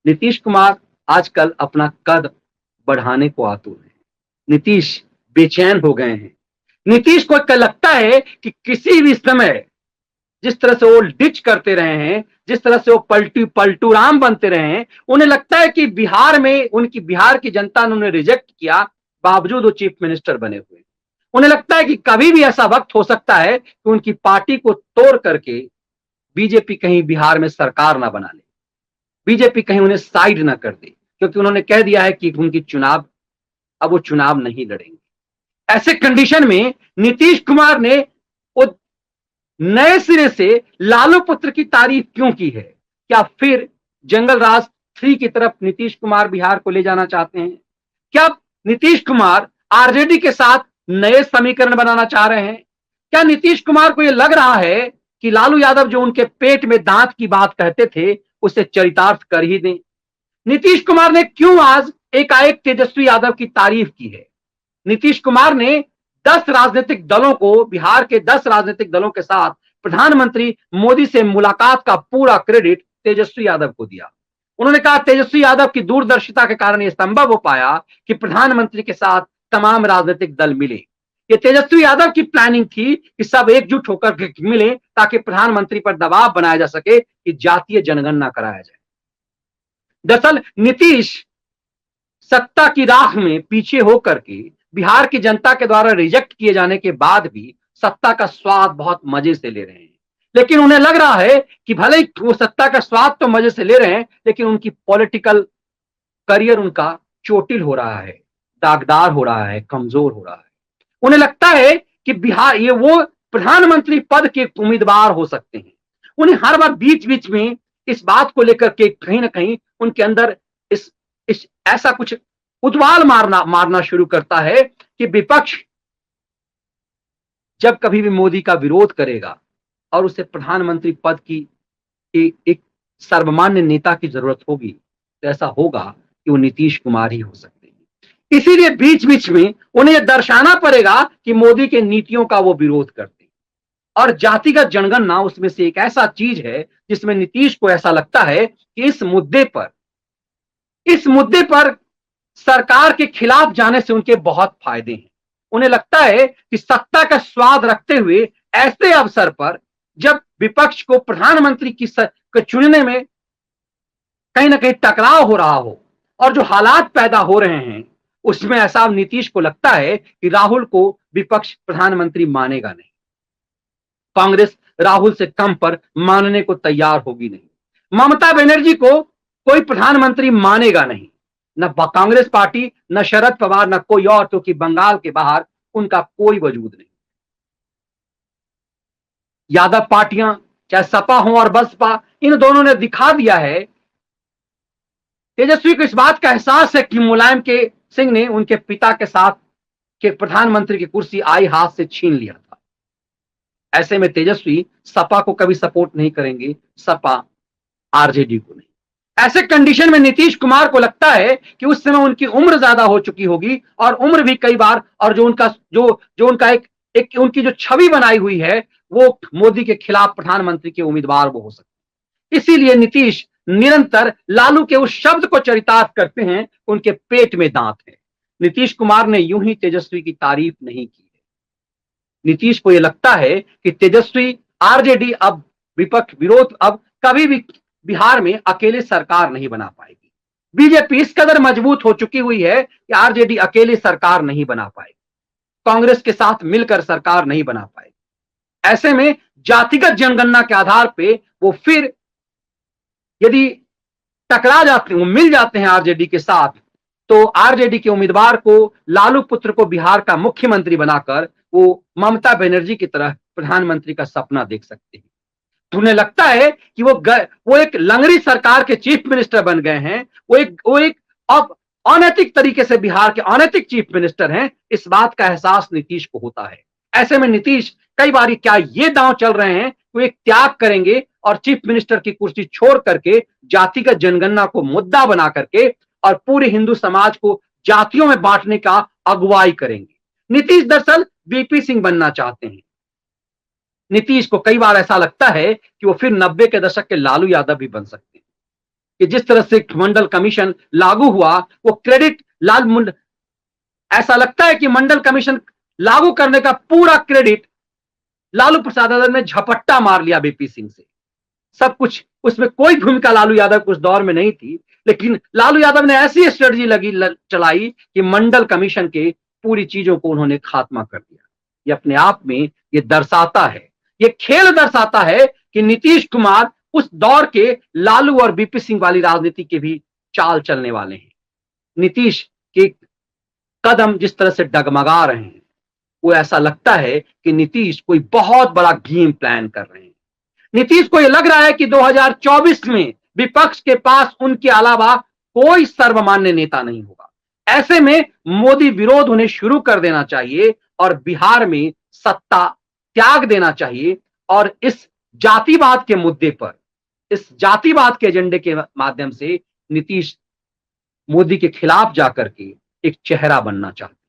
नीतीश कुमार आजकल अपना कद बढ़ाने को आतुर है। नीतीश बेचैन हो गए हैं। नीतीश को लगता है कि किसी भी समय जिस तरह से वो डिच करते रहे हैं, जिस तरह से वो पलटू राम बनते रहे हैं, उन्हें लगता है कि बिहार की जनता ने उन्हें रिजेक्ट किया, बावजूद वो चीफ मिनिस्टर बने हुए। उन्हें लगता है कि कभी भी ऐसा वक्त हो सकता है कि उनकी पार्टी को तोड़ करके बीजेपी कहीं बिहार में सरकार ना बना ले, बीजेपी कहीं उन्हें साइड ना कर दे, क्योंकि उन्होंने कह दिया है कि उनकी चुनाव अब वो चुनाव नहीं लड़ेंगे। ऐसे कंडीशन में नीतीश कुमार ने वो नए सिरे से लालू पुत्र की तारीफ क्यों की है? क्या फिर जंगल राज 3 की तरफ नीतीश कुमार बिहार को ले जाना चाहते हैं? क्या नीतीश कुमार आरजेडी के साथ नए समीकरण बनाना चाह रहे हैं? क्या नीतीश कुमार को यह लग रहा है कि लालू यादव जो उनके पेट में दांत की बात कहते थे, उसे चरितार्थ कर ही दें? नीतीश कुमार ने क्यों आज एकाएक तेजस्वी यादव की तारीफ की है? नीतीश कुमार ने 10 राजनीतिक दलों को, बिहार के 10 राजनीतिक दलों के साथ प्रधानमंत्री मोदी से मुलाकात का पूरा क्रेडिट तेजस्वी यादव को दिया। उन्होंने कहा तेजस्वी यादव की दूरदर्शिता के कारण यह संभव हो पाया कि प्रधानमंत्री के साथ तमाम राजनीतिक दल मिले। ये तेजस्वी यादव की प्लानिंग थी कि सब एकजुट होकर मिले ताकि प्रधानमंत्री पर दबाव बनाया जा सके कि जातीय जनगणना कराया जाए। दरअसल नीतीश सत्ता की राह में पीछे होकर के बिहार की जनता के द्वारा रिजेक्ट किए जाने के बाद भी सत्ता का स्वाद बहुत मजे से ले रहे हैं। लेकिन उन्हें लग रहा है कि भले ही वो सत्ता का स्वाद तो मजे से ले रहे हैं, लेकिन उनकी पॉलिटिकल करियर उनका चोटिल हो रहा है, दागदार हो रहा है, कमजोर हो रहा है। उन्हें लगता है कि बिहार ये वो प्रधानमंत्री पद के उम्मीदवार हो सकते हैं। उन्हें हर बार बीच बीच में इस बात को लेकर के कहीं ना कहीं उनके अंदर इस ऐसा कुछ उद्वाल मारना शुरू करता है कि विपक्ष जब कभी भी मोदी का विरोध करेगा और उसे प्रधानमंत्री पद की एक सर्वमान्य नेता की जरूरत होगी, तो ऐसा होगा कि वो नीतीश कुमार ही हो सकते हैं। इसीलिए बीच बीच में उन्हें यह दर्शाना पड़ेगा कि मोदी के नीतियों का वो विरोध करते हैं। और जातिगत जनगणना उसमें से एक ऐसा चीज है जिसमें नीतीश को ऐसा लगता है कि इस मुद्दे पर सरकार के खिलाफ जाने से उनके बहुत फायदे हैं। उन्हें लगता है कि सत्ता का स्वाद रखते हुए ऐसे अवसर पर जब विपक्ष को प्रधानमंत्री को चुनने में कहीं ना कहीं टकराव हो रहा हो और जो हालात पैदा हो रहे हैं, उसमें ऐसा नीतीश को लगता है कि राहुल को विपक्ष प्रधानमंत्री मानेगा नहीं, कांग्रेस राहुल से कम पर मानने को तैयार होगी नहीं, ममता बनर्जी को कोई प्रधानमंत्री मानेगा नहीं, न कांग्रेस पार्टी, न शरद पवार, न कोई और, क्योंकि बंगाल के बाहर उनका कोई वजूद नहीं। यादव पार्टियां चाहे सपा हो और बसपा, इन दोनों ने दिखा दिया है, तेजस्वी को इस बात का एहसास है कि मुलायम के सिंह ने उनके पिता के साथ के प्रधानमंत्री की कुर्सी आई हाथ से छीन लिया था। ऐसे में तेजस्वी सपा को कभी सपोर्ट नहीं करेंगे, सपा आरजेडी को नहीं। ऐसे कंडीशन में नीतीश कुमार को लगता है कि उस समय उनकी उम्र ज्यादा हो चुकी होगी और उम्र भी कई बार, और जो उनका एक उनकी जो छवि बनाई हुई है वो मोदी के खिलाफ प्रधानमंत्री के उम्मीदवार वो हो सकते। इसीलिए नीतीश निरंतर लालू के उस शब्द को चरितार्थ करते हैं, उनके पेट में दांत है। नीतीश कुमार ने यूं ही तेजस्वी की तारीफ नहीं की है। नीतीश को यह लगता है कि तेजस्वी आरजेडी अब विपक्ष विरोध अब कभी भी बिहार में अकेले सरकार नहीं बना पाएगी। बीजेपी इस कदर मजबूत हो चुकी हुई है कि आरजेडी अकेले सरकार नहीं बना पाएगी, कांग्रेस के साथ मिलकर सरकार नहीं बना पाएगी। ऐसे में जातिगत जनगणना के आधार पे वो फिर यदि टकरा जाते हैं, मिल जाते हैं आरजेडी के साथ, तो आरजेडी के उम्मीदवार को, लालू पुत्र को बिहार का मुख्यमंत्री बनाकर वो ममता बनर्जी की तरह प्रधानमंत्री का सपना देख सकते हैं। तो उन्हें लगता है कि वो एक लंगड़ी सरकार के चीफ मिनिस्टर बन गए हैं, वो एक अब अनैतिक तरीके से बिहार के अनैतिक चीफ मिनिस्टर हैं। इस बात का एहसास नीतीश को होता है। ऐसे में नीतीश कई बार क्या ये दांव चल रहे हैं कि वो एक त्याग करेंगे और चीफ मिनिस्टर की कुर्सी छोड़ करके जातिगत जनगणना को मुद्दा बना करके और पूरे हिंदू समाज को जातियों में बांटने का अगुवाई करेंगे। नीतीश दरअसल वीपी सिंह बनना चाहते हैं। नीतीश को कई बार ऐसा लगता है कि वो फिर 90 के दशक के लालू यादव भी बन सकते हैं। कि जिस तरह से मंडल कमीशन लागू हुआ, वो क्रेडिट ऐसा लगता है कि मंडल कमीशन लागू करने का पूरा क्रेडिट लालू प्रसाद यादव ने झपट्टा मार लिया बीपी सिंह से। सब कुछ उसमें कोई भूमिका लालू यादव को उस दौर में नहीं थी, लेकिन लालू यादव ने ऐसी स्ट्रेटजी चलाई कि मंडल कमीशन के पूरी चीजों को उन्होंने खात्मा कर दिया। ये अपने आप में ये दर्शाता है, ये खेल दर्शाता है कि नीतीश कुमार उस दौर के लालू और बीपी सिंह वाली राजनीति के भी चाल चलने वाले हैं। नीतीश के कदम जिस तरह से डगमगा रहे हैं, वो ऐसा लगता है कि नीतीश कोई बहुत बड़ा गेम प्लान कर रहे हैं। नीतीश को यह लग रहा है कि 2024 में विपक्ष के पास उनके अलावा कोई सर्वमान्य नेता नहीं होगा। ऐसे में मोदी विरोध उन्हें शुरू कर देना चाहिए और बिहार में सत्ता त्याग देना चाहिए और इस जातिवाद के मुद्दे पर, इस जातिवाद के एजेंडे के माध्यम से नीतीश मोदी के खिलाफ जाकर के एक चेहरा बनना चाहते।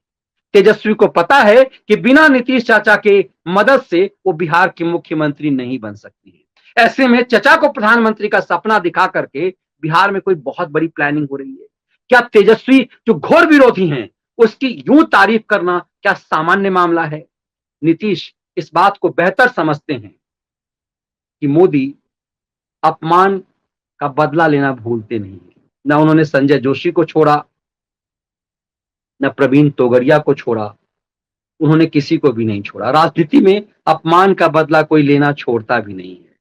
तेजस्वी को पता है कि बिना नीतीश चाचा के मदद से वो बिहार की मुख्यमंत्री नहीं बन सकती है। ऐसे में चाचा को प्रधानमंत्री का सपना दिखा करके बिहार में कोई बहुत बड़ी प्लानिंग हो रही है। क्या तेजस्वी जो घोर विरोधी हैं, उसकी यूं तारीफ करना क्या सामान्य मामला है? नीतीश इस बात को बेहतर समझते हैं कि मोदी अपमान का बदला लेना भूलते नहीं है। न उन्होंने संजय जोशी को छोड़ा, न प्रवीण तोगड़िया को छोड़ा, उन्होंने किसी को भी नहीं छोड़ा। राजनीति में अपमान का बदला कोई लेना छोड़ता भी नहीं है,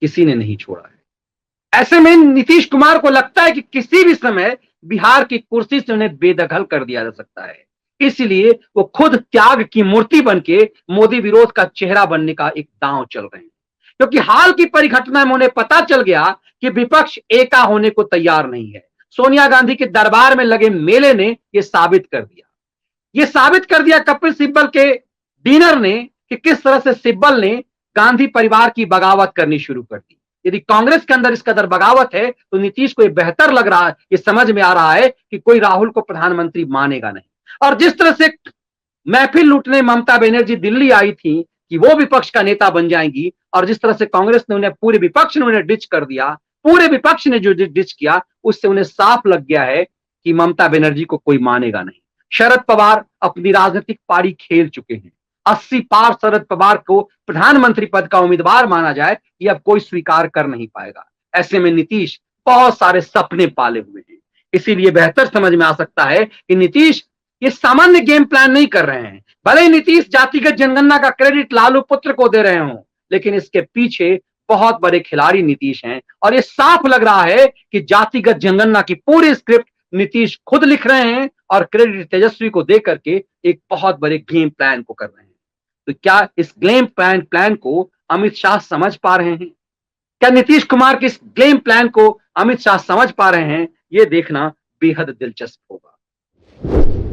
किसी ने नहीं छोड़ा है। ऐसे में नीतीश कुमार को लगता है कि किसी भी समय बिहार की कुर्सी से उन्हें बेदखल कर दिया जा सकता है, इसलिए वो खुद त्याग की मूर्ति बनके मोदी विरोध का चेहरा बनने का एक दांव चल रहे हैं। क्योंकि हाल की परिघटना में उन्हें पता चल गया कि विपक्ष एका होने को तैयार नहीं है। सोनिया गांधी के दरबार में लगे मेले ने यह साबित कर दिया। यह साबित कर दिया कपिल सिब्बल के डिनर ने कि किस तरह से सिब्बल ने गांधी परिवार की बगावत करनी शुरू कर दी। यदि कांग्रेस के अंदर इस कदर बगावत है तो नीतीश को यह बेहतर लग रहा है, ये समझ में आ रहा है कि कोई राहुल को प्रधानमंत्री मानेगा नहीं। और जिस तरह से महफिल लूटने ममता बनर्जी दिल्ली आई थी कि वो विपक्ष का नेता बन जाएंगी, और जिस तरह से कांग्रेस ने उन्हें, पूरे विपक्ष ने उन्हें डिच कर दिया, पूरे विपक्ष ने जो डिच किया, उससे उन्हें साफ लग गया है कि ममता बनर्जी को कोई मानेगा नहीं। शरद पवार अपनी राजनीतिक पारी खेल चुके हैं। 80 पार शरद पवार को प्रधानमंत्री पद का उम्मीदवार माना जाए, ये अब कोई स्वीकार कर नहीं पाएगा। ऐसे में नीतीश बहुत सारे सपने पाले हुए हैं, इसीलिए बेहतर समझ में आ सकता है कि नीतीश ये सामान्य गेम प्लान नहीं कर रहे हैं। भले ही नीतीश जातिगत जनगणना का क्रेडिट लालू पुत्र को दे रहे हों, लेकिन इसके पीछे बहुत बड़े खिलाड़ी नीतीश हैं और ये साफ लग रहा है कि जातिगत जनगणना की पूरी स्क्रिप्ट नीतीश खुद लिख रहे हैं और क्रेडिट तेजस्वी को देकर के एक बहुत बड़े गेम प्लान को कर रहे हैं। तो क्या इस गेम प्लान को अमित शाह समझ पा रहे हैं? क्या नीतीश कुमार के इस गेम प्लान को अमित शाह समझ पा रहे हैं? ये देखना बेहद दिलचस्प होगा।